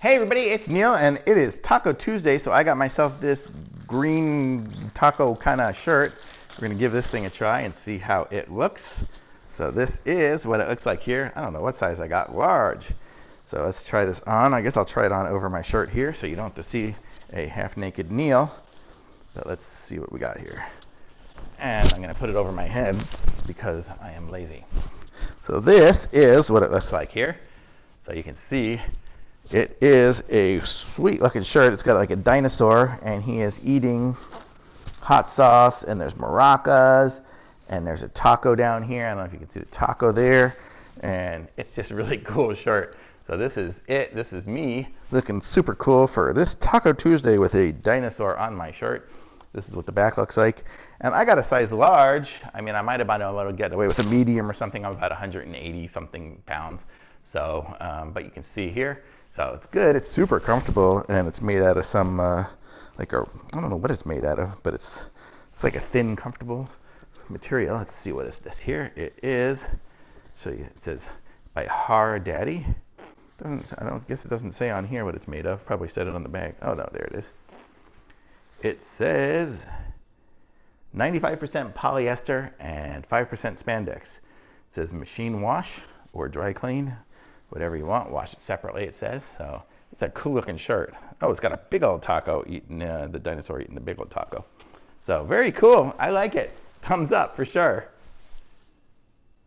Hey everybody, it's Neil and it is Taco Tuesday, so I got myself this green taco kind of shirt. We're gonna give this thing a try and see how it looks. So this is what it looks like here. I don't know what size I got, large. So let's try this on. I guess I'll try it on over my shirt here so you don't have to see a half naked Neil. But let's see what we got here. And I'm gonna put it over my head because I am lazy. So this is what it looks like here. So you can see it is a sweet looking shirt. It's got like a dinosaur and he is eating hot sauce, and there's maracas, and there's a taco down here. I don't know if you can see the taco there, and it's just a really cool shirt. So this is it. This is me looking super cool for this Taco Tuesday with a dinosaur on my shirt. This is what the back looks like. And I got a size large. I mean, I might have been able to get away with a medium or something. I'm about 180 something pounds. So, but you can see here. So it's good. It's super comfortable, and it's made out of some like a, I don't know what it's made out of, but it's like a thin, comfortable material. Let's see, what is this here? It is. So it says by Hardaddy. I don't guess it doesn't say on here what it's made of. Probably said it on the bag. Oh no, there it is. It says 95% polyester and 5% spandex. It says machine wash or dry clean. Whatever you want, wash it separately, it says. So it's a cool looking shirt. Oh, it's got a big old taco eating, the dinosaur eating the big old taco. So very cool. I like it. Thumbs up for sure.